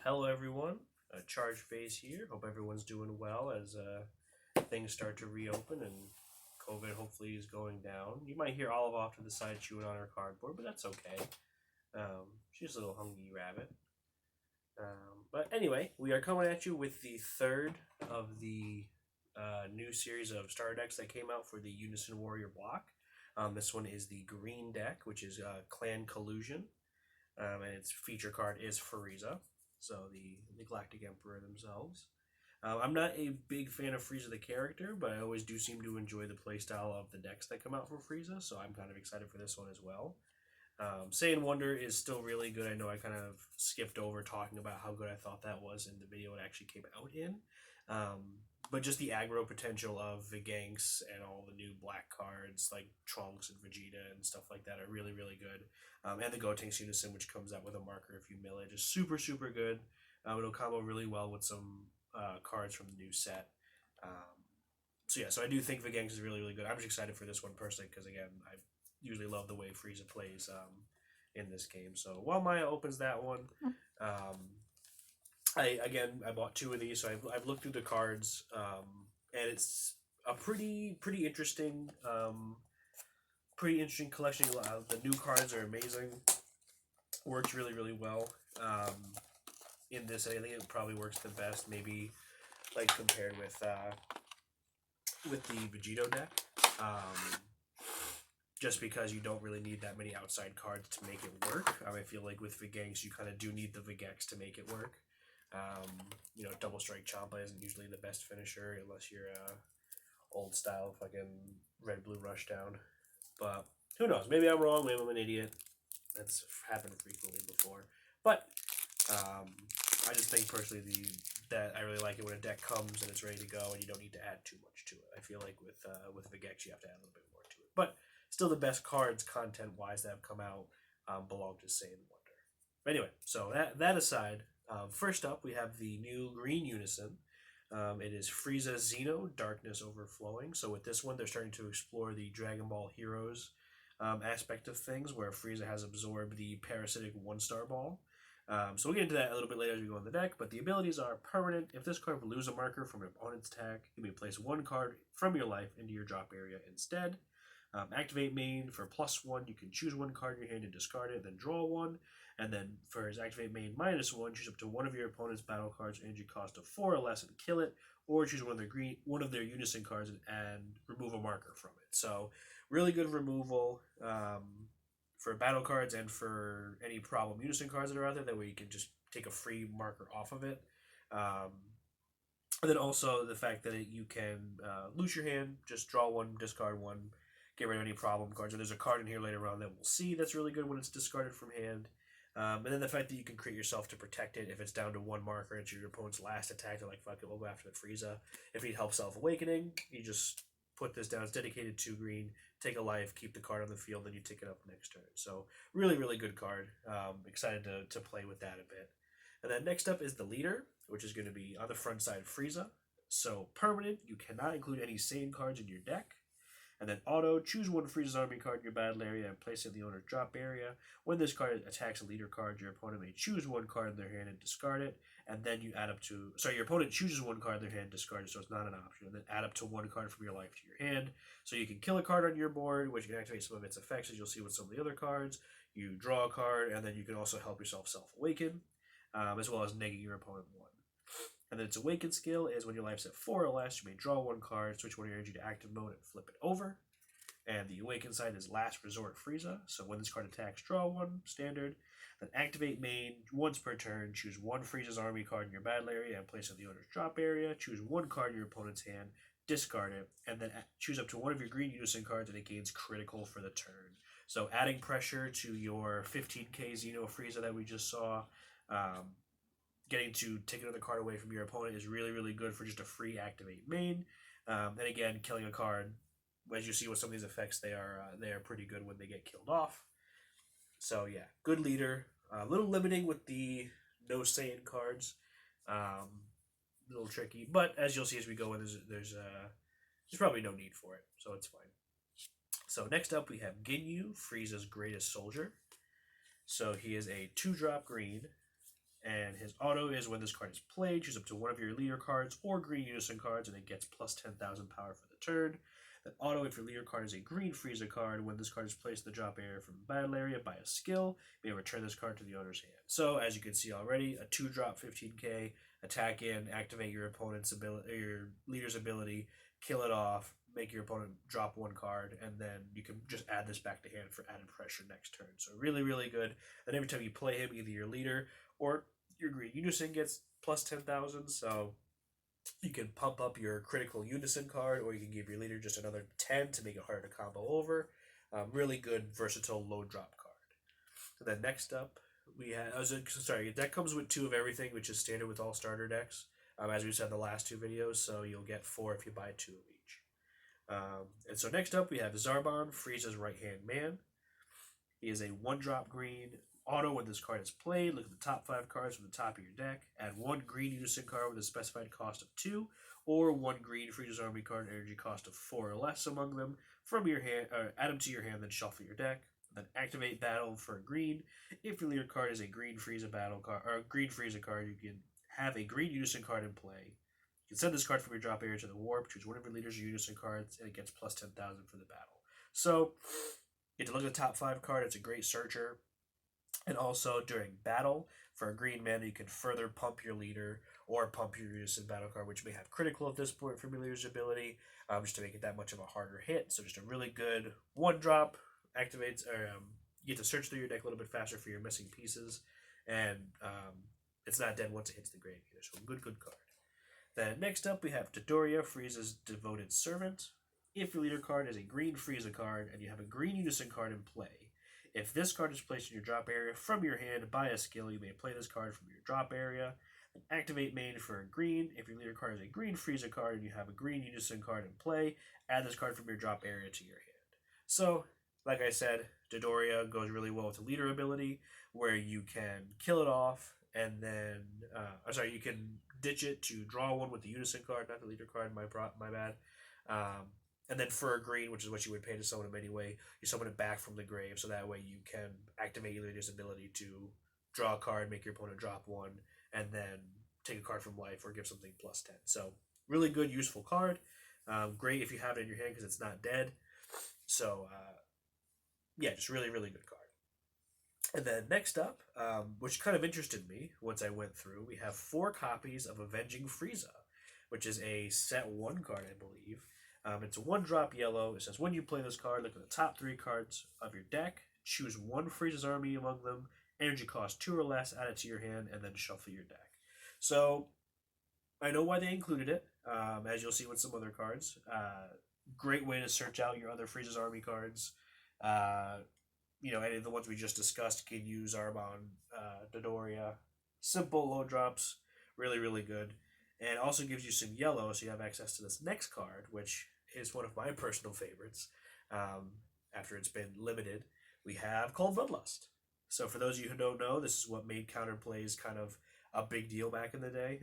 Hello everyone, Charge Phase here. Hope everyone's doing well as things start to reopen and COVID hopefully is going down. You might hear Olive off to the side chewing on her cardboard, but that's okay. She's a little hungry rabbit. But anyway, we are coming at you with the third of the new series of starter decks that came out for the Unison Warrior block. This one is the green deck, which is Clan Collusion, and its feature card is Frieza, so the Galactic Emperor themselves. I'm not a big fan of Frieza the character, but I always do seem to enjoy the playstyle of the decks that come out from Frieza, so I'm kind of excited for this one as well. Saiyan Wonder is still really good. I know I kind of skipped over talking about how good I thought that was in the video it actually came out in. But just the aggro potential of Viganks and all the new black cards like Trunks and Vegeta and stuff like that are really, really good. And the Gotenks Unison, which comes out with a marker if you mill it, is super, super good. It'll combo really well with some cards from the new set. So I do think Viganks is really, really good. I'm just excited for this one personally because, again, I usually love the way Frieza plays in this game. So while Maya opens that one, I bought two of these, so I've looked through the cards, and it's a pretty interesting collection. The new cards are amazing. Works really, really well. In this, I think it probably works the best, maybe like compared with the Vegito deck. Just because you don't really need that many outside cards to make it work. I feel like with Viganks, you kind of do need the Vigex to make it work. Double Strike Champa isn't usually the best finisher unless you're old style fucking red blue rushdown. But who knows? Maybe I'm wrong. Maybe I'm an idiot. That's happened frequently before. But I just think personally that I really like it when a deck comes and it's ready to go and you don't need to add too much to it. I feel like with Vigex you have to add a little bit more to it. But still, the best cards content wise that have come out belong to Saiyan Wonder. Anyway, so that aside. First up, we have the new Green Unison. It is Frieza Xeno, Darkness Overflowing. So with this one, they're starting to explore the Dragon Ball Heroes aspect of things, where Frieza has absorbed the parasitic one-star ball. So we'll get into that a little bit later as we go on the deck, but the abilities are permanent. If this card loses a marker from an opponent's attack, you may place one card from your life into your drop area instead. Activate main for +1, you can choose one card in your hand and discard it, then draw one. And then for his activate main -1, choose up to one of your opponent's battle cards, energy cost of 4 or less, and kill it, or choose one of their Unison cards and remove a marker from it. So really good removal for battle cards and for any problem Unison cards that are out there. That way you can just take a free marker off of it. And then also the fact that you can lose your hand, just draw one, discard one, get rid of any problem cards. And there's a card in here later on that we'll see that's really good when it's discarded from hand. And then the fact that you can create yourself to protect it if it's down to one marker and it's your opponent's last attack. They're like, fuck it, we'll go after the Frieza. If you need help self-awakening, you just put this down. It's dedicated to green. Take a life, keep the card on the field, then you take it up next turn. So really, really good card. Excited to play with that a bit. And then next up is the leader, which is going to be on the front side Frieza. So permanent, you cannot include any Saiyan cards in your deck. And then auto, choose one Frieza's army card in your battle area and place it in the owner's drop area. When this card attacks a leader card, your opponent may choose one card in their hand and discard it. And then you add up to... your opponent chooses one card in their hand and discard it, so it's not an option. And then add up to one card from your life to your hand. So you can kill a card on your board, which can activate some of its effects, as you'll see with some of the other cards. You draw a card, and then you can also help yourself self-awaken, as well as negating your opponent 1. And then its awaken skill is when your life's at 4 or less, you may draw one card, switch one of your energy to active mode, and flip it over. And the awaken side is Last Resort Frieza. So when this card attacks, draw one, standard. Then activate main once per turn. Choose one Frieza's army card in your battle area and place it in the owner's drop area. Choose one card in your opponent's hand, discard it, and then choose up to one of your green Unison cards and it gains critical for the turn. So adding pressure to your 15k Xeno Frieza that we just saw. Getting to take another card away from your opponent is really, really good for just a free activate main. And again, killing a card, as you see with some of these effects, they are pretty good when they get killed off. So yeah, good leader. A little limiting with the no Saiyan cards. A little tricky, but as you'll see as we go in, there's probably no need for it, so it's fine. So next up we have Ginyu, Frieza's greatest soldier. So he is a 2-drop green. And his auto is when this card is played, choose up to one of your leader cards or green Unison cards, and it gets plus 10,000 power for the turn. Then auto, if your leader card is a green Frieza card, when this card is placed in the drop area from the battle area by a skill, you may return this card to the owner's hand. So, as you can see already, a 2-drop 15k, attack in, activate your opponent's ability, your leader's ability, kill it off, make your opponent drop one card, and then you can just add this back to hand for added pressure next turn. So really, really good. And every time you play him, either your leader or your green Unison gets plus 10,000. So you can pump up your critical Unison card, or you can give your leader just another 10 to make it harder to combo over. Really good, versatile, low drop card. So then next up, we have, sorry, that comes with 2 of everything, which is standard with all starter decks, as we said in the last 2 videos. So you'll get 4 if you buy 2 of each. And so next up, we have Zarbon, Frieza's right-hand man. He is a 1-drop green auto. When this card is played, look at the top 5 cards from the top of your deck. Add 1 green Unison card with a specified cost of 2, or 1 green Frieza's Army card, energy cost of 4 or less among them, from your hand. Add them to your hand, then shuffle your deck. Then activate battle for a green. If your leader card is a green Frieza battle card, or a green Frieza card, you can have a green Unison card in play. You can send this card from your drop area to the warp, choose one of your leader's Unison cards, and it gets plus 10,000 for the battle. So, you get to look at the top 5 card. It's a great searcher. And also, during battle, for a green mana, you can further pump your leader or pump your Unison battle card, which may have critical at this point from your leader's ability, just to make it that much of a harder hit. So just a really good 1-drop, activates, or you get to search through your deck a little bit faster for your missing pieces, and it's not dead once it hits the grave either. So good card. Then next up, we have Dodoria, Frieza's devoted servant. If your leader card is a green Frieza card and you have a green Unison card in play, if this card is placed in your drop area from your hand by a skill, you may play this card from your drop area. And activate main for a green. If your leader card is a green Frieza card and you have a green Unison card in play, add this card from your drop area to your hand. So, like I said, Dodoria goes really well with the leader ability, where you can kill it off, and then, you can ditch it to draw one with the Unison card, not the leader card, my bad. And then for a green, which is what you would pay to summon him anyway, you summon it back from the grave, so that way you can activate your leader's ability to draw a card, make your opponent drop one, and then take a card from life or give something plus 10. So, really good, useful card. Great if you have it in your hand because it's not dead. So, yeah, just really, really good card. And then next up, which kind of interested me once I went through, we have 4 copies of Avenging Frieza, which is a set 1 card, I believe. It's a 1-drop yellow. It says, when you play this card, look at the top 3 cards of your deck, choose 1 Frieza's Army among them, energy cost 2 or less, add it to your hand, and then shuffle your deck. So, I know why they included it, as you'll see with some other cards. Great way to search out your other Frieza's Army cards. Any of the ones we just discussed can use Zarbon, Dodoria. Simple, low drops, really, really good. And also gives you some yellow, so you have access to this next card, which is one of my personal favorites. After it's been limited, we have Cold Bloodlust. So for those of you who don't know, this is what made counterplays kind of a big deal back in the day.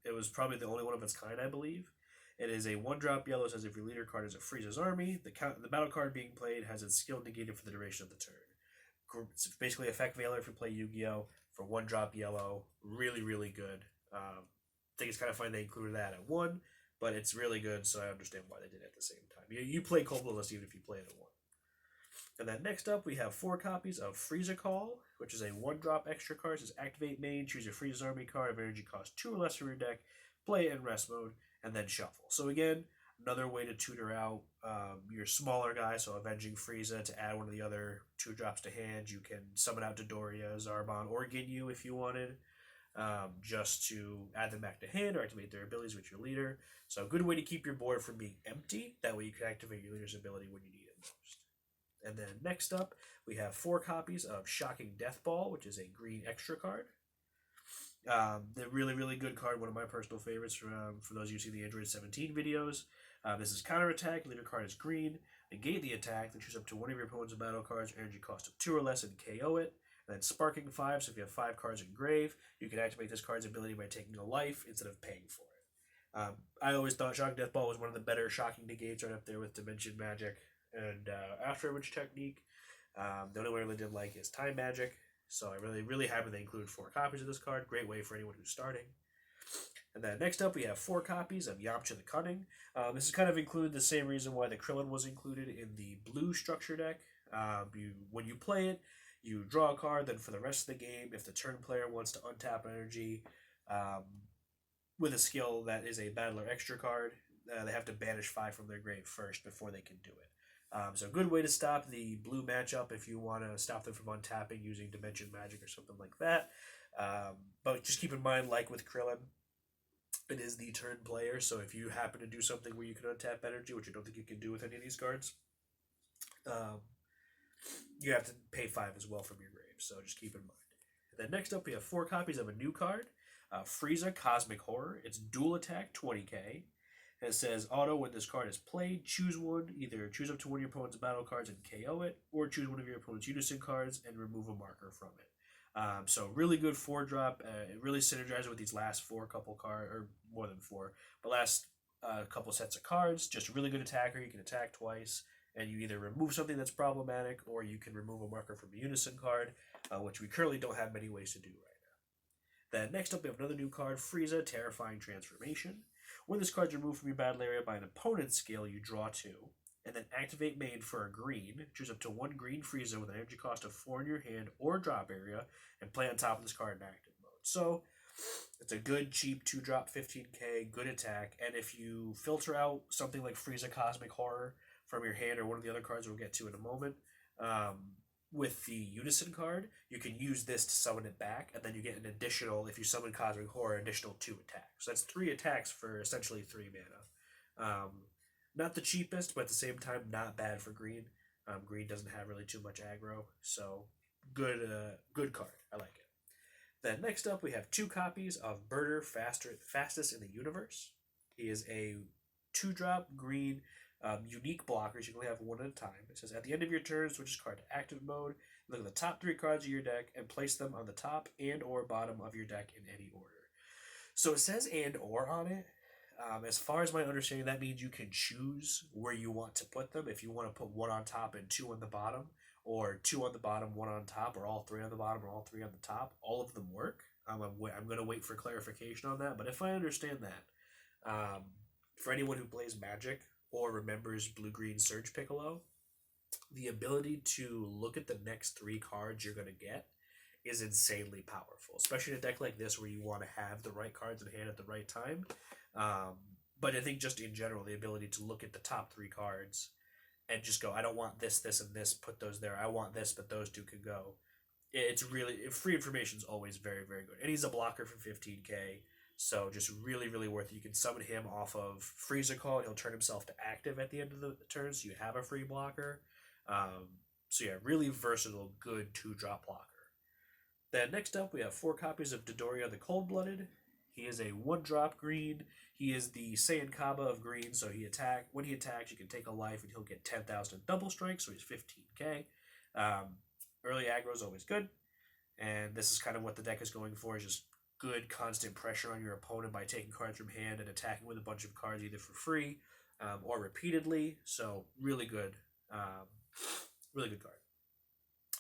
It was probably the only one of its kind, I believe. It is a 1-drop yellow. It says if your leader card is a Frieza's Army, the battle card being played has its skill negated for the duration of the turn. It's basically Effect Veiler if you play Yu-Gi-Oh! For 1-drop yellow. Really, really good. I think it's kind of funny they included that at 1, but it's really good, so I understand why they did it at the same time. You play Cold Bloodlust even if you play it at 1. And then next up, we have 4 copies of Frieza Call, which is a 1-drop extra card. It says activate main, choose your Frieza's Army card of energy cost 2 or less from your deck, play it in rest mode, and then shuffle. So again, another way to tutor out your smaller guy, so Avenging Frieza, to add one of the other 2-drops to hand. You can summon out Dodoria, Zarbon, or Ginyu if you wanted, just to add them back to hand or activate their abilities with your leader. So a good way to keep your board from being empty. That way you can activate your leader's ability when you need it most. And then next up, we have 4 copies of Shocking Death Ball, which is a green extra card. They're really, really good card, one of my personal favorites for those of you who see the Android 17 videos. This is counterattack, leader card is green, negate the attack, then choose up to one of your opponent's battle cards, energy cost of 2 or less, and KO it. And then Sparking 5, so if you have 5 cards in grave, you can activate this card's ability by taking a life instead of paying for it. I always thought Shocking Death Ball was one of the better shocking negates, right up there with Dimension Magic and After Image Technique. The only one I really did like is Time Magic. So I'm really happy they include 4 copies of this card. Great way for anyone who's starting. And then next up, we have 4 copies of Yamcha the Cunning. This is kind of included the same reason why the Krillin was included in the blue structure deck. When you play it, you draw a card. Then for the rest of the game, if the turn player wants to untap an energy with a skill that is a battler extra card, they have to banish 5 from their grave first before they can do it. So a good way to stop the blue matchup if you want to stop them from untapping using Dimension Magic or something like that. But just keep in mind, like with Krillin, it is the turn player, so if you happen to do something where you can untap energy, which I don't think you can do with any of these cards, you have to pay 5 as well from your grave, so just keep in mind. And then next up, we have 4 copies of a new card, Frieza Cosmic Horror. It's dual attack, 20k. And it says, auto, when this card is played, choose one. Either choose up to one of your opponent's battle cards and KO it, or choose one of your opponent's Unison cards and remove a marker from it. So really good 4-drop. It really synergizes with these last 4 couple cards, or more than 4, but last couple sets of cards. Just a really good attacker. You can attack twice, and you either remove something that's problematic, or you can remove a marker from a Unison card, which we currently don't have many ways to do right now. Then next up, we have another new card, Frieza Terrifying Transformation. When this card is removed from your battle area by an opponent's skill, you draw 2. And then activate main for a green. Choose up to 1 green Frieza with an energy cost of 4 in your hand or drop area, and play on top of this card in active mode. So, it's a good, cheap 2-drop, 15k, good attack. And if you filter out something like Frieza Cosmic Horror from your hand or one of the other cards we'll get to in a moment, with the Unison card, you can use this to summon it back, and then you get an additional, if you summon Cosmic Horror, additional 2 attacks. So that's 3 attacks for essentially 3 mana. Not the cheapest, but at the same time, not bad for green. Green doesn't have really too much aggro, so good card. I like it. Then next up, we have 2 copies of Birder Fastest in the Universe. He is a 2-drop green unique blockers. You can only have 1 at a time. It says, at the end of your turn, switch this card to active mode. Look at the top 3 cards of your deck and place them on the top and or bottom of your deck in any order. So it says and or on it. As far as my understanding, that means you can choose where you want to put them. If you want to put 1 on top and 2 on the bottom, or 2 on the bottom, 1 on top, or all 3 on the bottom, or all 3 on the top, all of them work. I'm going to wait for clarification on that, but if I understand that, for anyone who plays Magic or remembers Blue-Green Surge Piccolo, the ability to look at the next 3 cards you're going to get is insanely powerful, especially in a deck like this where you want to have the right cards in hand at the right time. But I think just in general, the ability to look at the top 3 cards and just go, I don't want this, this, and this, put those there. I want this, but those 2 can go. It's really, free information is always very, very good. And he's a blocker for 15k, so just really, really worth it. You can summon him off of Frieza Call, and he'll turn himself to active at the end of the turn, so you have a free blocker. So yeah, really versatile, good 2-drop blocker. Then next up, we have 4 copies of Dodoria the Cold-Blooded. He is a 1-drop green. He is the Saiyan Kaba of green, so when he attacks, you can take a life, and he'll get 10,000 double strike, so he's 15k. Early aggro is always good, and this is kind of what the deck is going for, is just good constant pressure on your opponent by taking cards from hand and attacking with a bunch of cards either for free or repeatedly. So really good card.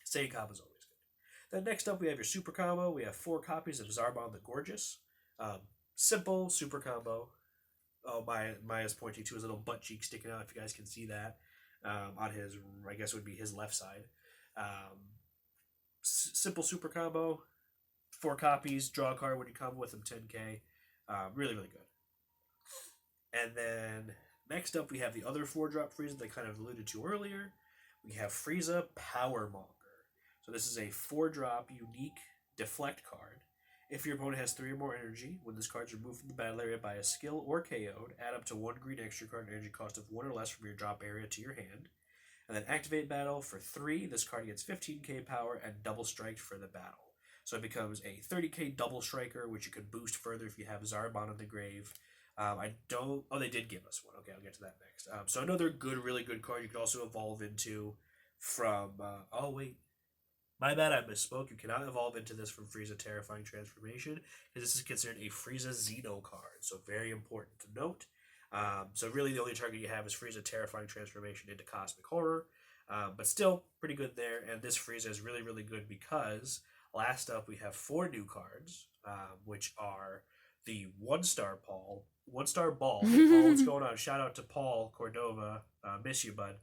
Saiyan Kaba is always good. Then next up, we have your super combo. We have 4 copies of Zarbon the Gorgeous. Simple super combo. Oh, Maya's pointing to his little butt cheek sticking out, if you guys can see that, on his, I guess it would be his left side. Simple super combo, 4 copies, draw a card when you combo with him, 10k. Really, really good. And then next up, we have the other 4-drop Frieza that I kind of alluded to earlier. We have Frieza Powermonger. So this is a 4-drop unique deflect card. If your opponent has 3 or more energy, when this card is removed from the battle area by a skill or KO'd, add up to 1 green extra card energy cost of 1 or less from your drop area to your hand. And then activate battle for 3. This card gets 15k power and double strike for the battle. So it becomes a 30k double striker, which you can boost further if you have Zarbon in the grave. They did give us one. Okay, I'll get to that next. So another good, really good card you could also evolve into from, my bad, I misspoke. You cannot evolve into this from Frieza Terrifying Transformation, because this is considered a Frieza Xeno card, so very important to note. So really the only target you have is Frieza Terrifying Transformation into Cosmic Horror, but still pretty good there, and this Frieza is really, really good because Last up, we have 4 new cards, which are the one-star Paul. One-star Ball. Paul, what's going on? Shout out to Paul Cordova. Miss you, bud.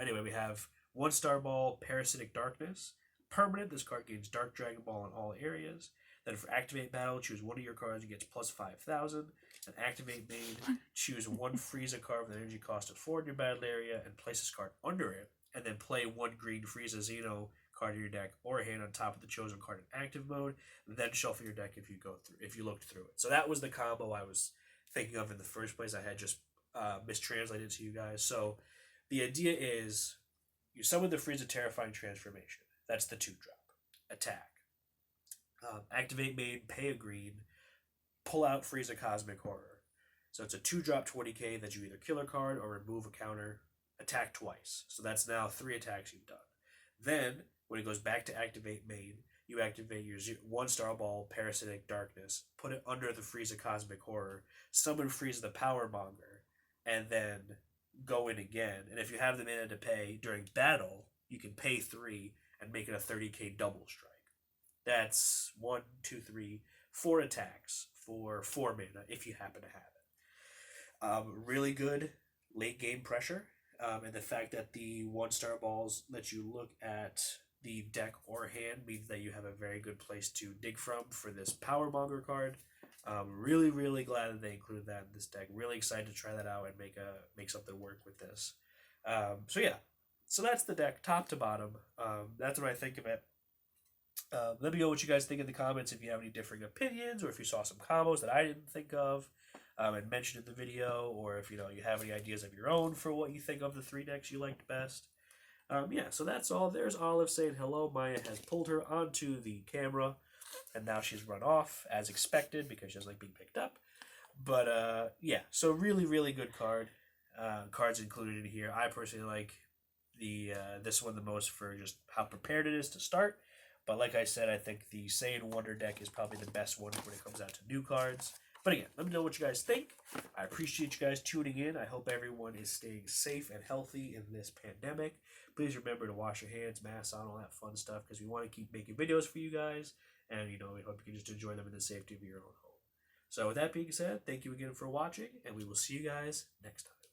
Anyway, we have one-star Ball, Parasitic Darkness. Permanent, this card gains Dark Dragon Ball in all areas. Then for Activate Battle, choose one of your cards, you get plus 5,000. And Activate Main, choose one Frieza card with an energy cost of 4 in your battle area and place this card under it. And then play one green Frieza Xeno card in your deck or a hand on top of the chosen card in active mode. Then shuffle your deck if you looked through it. So that was the combo I was thinking of in the first place. I had just mistranslated to you guys. So the idea is you summon the Frieza Terrifying Transformation. That's the 2-drop. Attack. Activate Main, pay a green, pull out Frieza Cosmic Horror. So it's a 2-drop 20k that you either kill a card or remove a counter, attack twice. So that's now 3 attacks you've done. Then, when it goes back to Activate Main, you activate your 1-star Ball, Parasitic Darkness, put it under the Frieza Cosmic Horror, summon Frieza the Power Monger, and then go in again. And if you have the mana to pay during battle, you can pay 3 and make it a 30k double strike. That's 1, 2, 3, 4 attacks for 4 mana if you happen to have it. Really good late game pressure, and the fact that the 1-star balls let you look at the deck or hand means that you have a very good place to dig from for this Power Monger card. Really, really glad that they included that in this deck. Really excited to try that out and make something work with this. So yeah, so that's the deck top to bottom. That's what I think of it. Let me know what you guys think in the comments if you have any differing opinions or if you saw some combos that I didn't think of and mentioned in the video, or if you have any ideas of your own for what you think of the 3 decks you liked best. Yeah, so that's all. There's Olive saying hello. Maya has pulled her onto the camera, and now she's run off as expected because she doesn't like being picked up. But yeah, so really, really good card. Cards included in here. I personally like this one the most for just how prepared it is to start. But like I said, I think the Saiyan Wonder deck is probably the best one when it comes out to new cards. But again, let me know what you guys think. I appreciate you guys tuning in. I hope everyone is staying safe and healthy in this pandemic. Please remember to wash your hands, masks on, all that fun stuff, because we want to keep making videos for you guys. And, we hope you can just enjoy them in the safety of your own home. So with that being said, thank you again for watching, and we will see you guys next time.